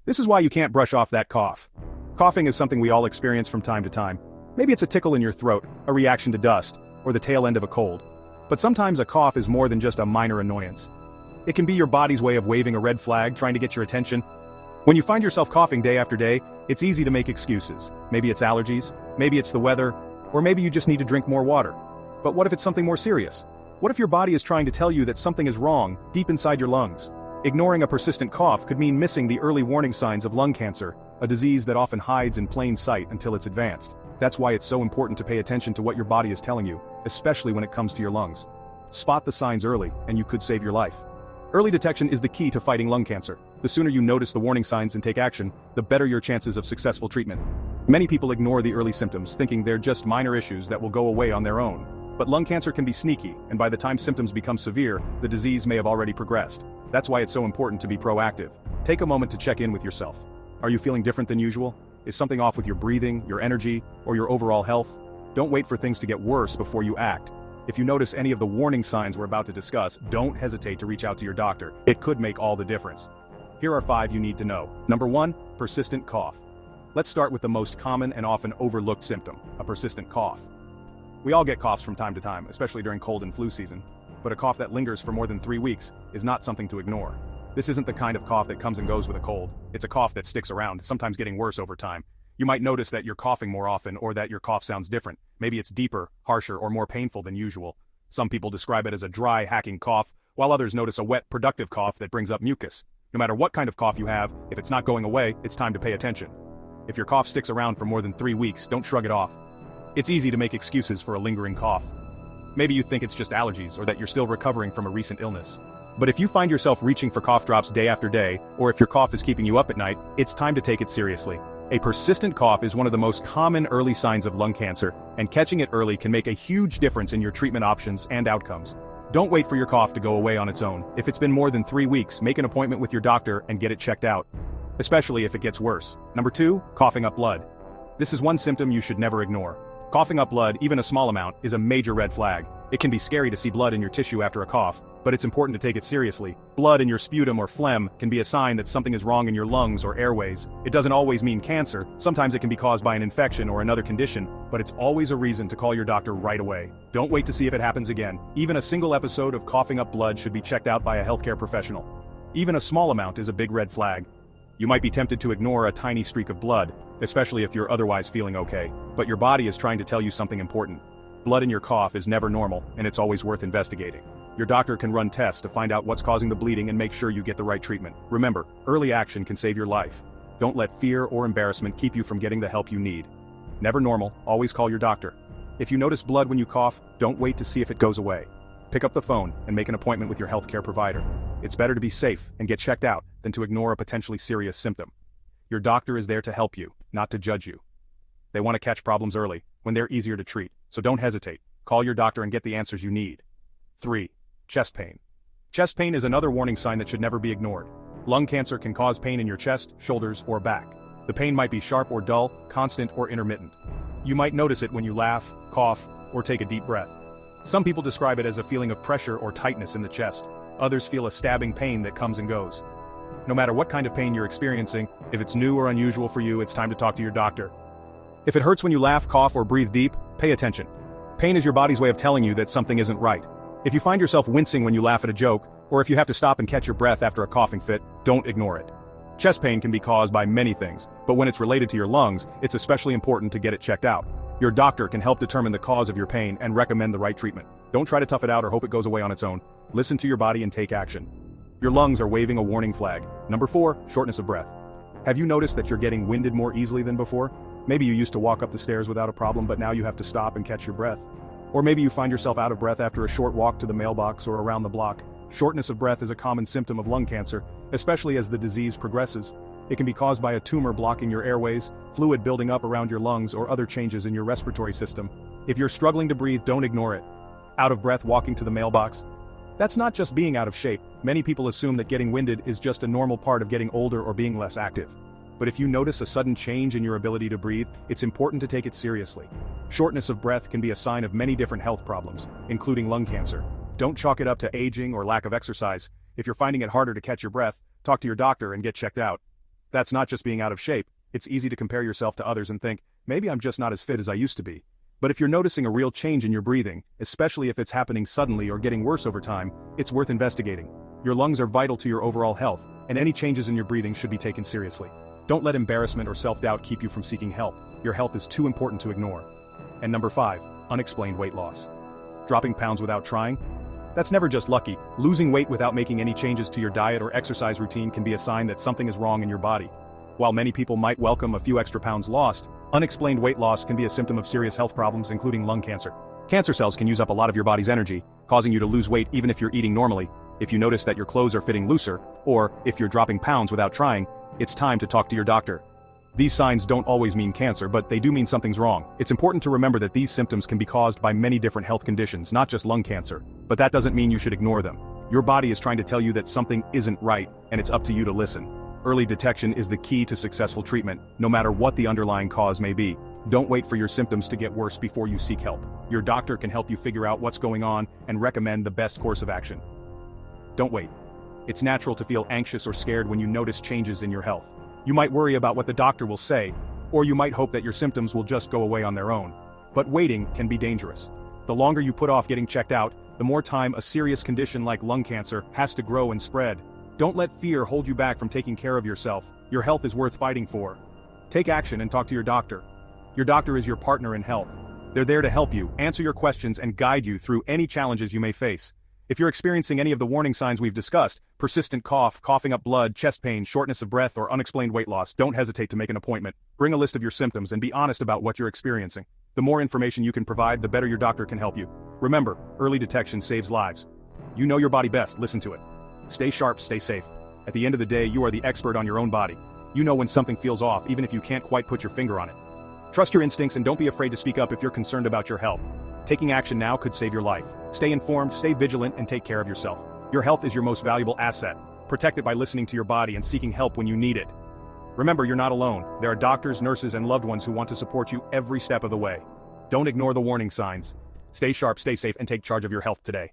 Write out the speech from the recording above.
This is why you can't brush off that cough. Coughing is something we all experience from time to time. Maybe it's a tickle in your throat, a reaction to dust, or the tail end of a cold. But sometimes a cough is more than just a minor annoyance. It can be your body's way of waving a red flag, trying to get your attention. When you find yourself coughing day after day, it's easy to make excuses. Maybe it's allergies, maybe it's the weather, or maybe you just need to drink more water. But what if it's something more serious? What if your body is trying to tell you that something is wrong, deep inside your lungs? Ignoring a persistent cough could mean missing the early warning signs of lung cancer, a disease that often hides in plain sight until it's advanced. That's why it's so important to pay attention to what your body is telling you, especially when it comes to your lungs. Spot the signs early, and you could save your life. Early detection is the key to fighting lung cancer. The sooner you notice the warning signs and take action, the better your chances of successful treatment. Many people ignore the early symptoms, thinking they're just minor issues that will go away on their own. But lung cancer can be sneaky, and by the time symptoms become severe, the disease may have already progressed. That's why it's so important to be proactive. Take a moment to check in with yourself. Are you feeling different than usual? Is something off with your breathing, your energy, or your overall health? Don't wait for things to get worse before you act. If you notice any of the warning signs we're about to discuss, don't hesitate to reach out to your doctor. It could make all the difference. Here are 5 you need to know. Number 1, persistent cough. Let's start with the most common and often overlooked symptom, a persistent cough. We all get coughs from time to time, especially during cold and flu season. But a cough that lingers for more than 3 weeks is not something to ignore. This isn't the kind of cough that comes and goes with a cold. It's a cough that sticks around, sometimes getting worse over time. You might notice that you're coughing more often or that your cough sounds different. Maybe it's deeper, harsher, or more painful than usual. Some people describe it as a dry, hacking cough, while others notice a wet, productive cough that brings up mucus. No matter what kind of cough you have, if it's not going away, it's time to pay attention. If your cough sticks around for more than 3 weeks, don't shrug it off. It's easy to make excuses for a lingering cough. Maybe you think it's just allergies or that you're still recovering from a recent illness. But if you find yourself reaching for cough drops day after day, or if your cough is keeping you up at night, it's time to take it seriously. A persistent cough is one of the most common early signs of lung cancer, and catching it early can make a huge difference in your treatment options and outcomes. Don't wait for your cough to go away on its own. If it's been more than 3 weeks, make an appointment with your doctor and get it checked out, especially if it gets worse. Number 2, coughing up blood. This is one symptom you should never ignore. Coughing up blood, even a small amount, is a major red flag. It can be scary to see blood in your tissue after a cough, but it's important to take it seriously. Blood in your sputum or phlegm can be a sign that something is wrong in your lungs or airways. It doesn't always mean cancer. Sometimes it can be caused by an infection or another condition, but it's always a reason to call your doctor right away. Don't wait to see if it happens again. Even a single episode of coughing up blood should be checked out by a healthcare professional. Even a small amount is a big red flag. You might be tempted to ignore a tiny streak of blood, especially if you're otherwise feeling okay, but your body is trying to tell you something important. Blood in your cough is never normal, and it's always worth investigating. Your doctor can run tests to find out what's causing the bleeding and make sure you get the right treatment. Remember, early action can save your life. Don't let fear or embarrassment keep you from getting the help you need. Never normal, always call your doctor. If you notice blood when you cough, don't wait to see if it goes away. Pick up the phone and make an appointment with your healthcare provider. It's better to be safe and get checked out than to ignore a potentially serious symptom. Your doctor is there to help you, not to judge you. They want to catch problems early, when they're easier to treat, so don't hesitate. Call your doctor and get the answers you need. 3. Chest pain. Chest pain is another warning sign that should never be ignored. Lung cancer can cause pain in your chest, shoulders, or back. The pain might be sharp or dull, constant or intermittent. You might notice it when you laugh, cough, or take a deep breath. Some people describe it as a feeling of pressure or tightness in the chest. Others feel a stabbing pain that comes and goes. No matter what kind of pain you're experiencing, if it's new or unusual for you, it's time to talk to your doctor. If it hurts when you laugh, cough, or breathe deep, pay attention. Pain is your body's way of telling you that something isn't right. If you find yourself wincing when you laugh at a joke, or if you have to stop and catch your breath after a coughing fit, don't ignore it. Chest pain can be caused by many things, but when it's related to your lungs, it's especially important to get it checked out. Your doctor can help determine the cause of your pain and recommend the right treatment. Don't try to tough it out or hope it goes away on its own. Listen to your body and take action. Your lungs are waving a warning flag. Number 4, shortness of breath. Have you noticed that you're getting winded more easily than before? Maybe you used to walk up the stairs without a problem, but now you have to stop and catch your breath. Or maybe you find yourself out of breath after a short walk to the mailbox or around the block. Shortness of breath is a common symptom of lung cancer, especially as the disease progresses. It can be caused by a tumor blocking your airways, fluid building up around your lungs, or other changes in your respiratory system. If you're struggling to breathe, don't ignore it. Out of breath walking to the mailbox? That's not just being out of shape. Many people assume that getting winded is just a normal part of getting older or being less active. But if you notice a sudden change in your ability to breathe, it's important to take it seriously. Shortness of breath can be a sign of many different health problems, including lung cancer. Don't chalk it up to aging or lack of exercise. If you're finding it harder to catch your breath, talk to your doctor and get checked out. That's not just being out of shape. It's easy to compare yourself to others and think, maybe I'm just not as fit as I used to be. But if you're noticing a real change in your breathing, especially if it's happening suddenly or getting worse over time, it's worth investigating. Your lungs are vital to your overall health, and any changes in your breathing should be taken seriously. Don't let embarrassment or self-doubt keep you from seeking help. Your health is too important to ignore. And number 5, unexplained weight loss. Dropping pounds without trying? That's never just lucky. Losing weight without making any changes to your diet or exercise routine can be a sign that something is wrong in your body. While many people might welcome a few extra pounds lost, unexplained weight loss can be a symptom of serious health problems including lung cancer. Cancer cells can use up a lot of your body's energy, causing you to lose weight even if you're eating normally. If you notice that your clothes are fitting looser, or if you're dropping pounds without trying, it's time to talk to your doctor. These signs don't always mean cancer, but they do mean something's wrong. It's important to remember that these symptoms can be caused by many different health conditions, not just lung cancer. But that doesn't mean you should ignore them. Your body is trying to tell you that something isn't right, and it's up to you to listen. Early detection is the key to successful treatment, no matter what the underlying cause may be. Don't wait for your symptoms to get worse before you seek help. Your doctor can help you figure out what's going on and recommend the best course of action. Don't wait. It's natural to feel anxious or scared when you notice changes in your health. You might worry about what the doctor will say, or you might hope that your symptoms will just go away on their own. But waiting can be dangerous. The longer you put off getting checked out, the more time a serious condition like lung cancer has to grow and spread. Don't let fear hold you back from taking care of yourself. Your health is worth fighting for. Take action and talk to your doctor. Your doctor is your partner in health. They're there to help you, answer your questions, and guide you through any challenges you may face. If you're experiencing any of the warning signs we've discussed, persistent cough, coughing up blood, chest pain, shortness of breath, or unexplained weight loss, don't hesitate to make an appointment. Bring a list of your symptoms and be honest about what you're experiencing. The more information you can provide, the better your doctor can help you. Remember, early detection saves lives. You know your body best, listen to it. Stay sharp, stay safe. At the end of the day, you are the expert on your own body. You know when something feels off, even if you can't quite put your finger on it. Trust your instincts and don't be afraid to speak up if you're concerned about your health. Taking action now could save your life. Stay informed, stay vigilant, and take care of yourself. Your health is your most valuable asset. Protect it by listening to your body and seeking help when you need it. Remember, you're not alone. There are doctors, nurses, and loved ones who want to support you every step of the way. Don't ignore the warning signs. Stay sharp, stay safe, and take charge of your health today.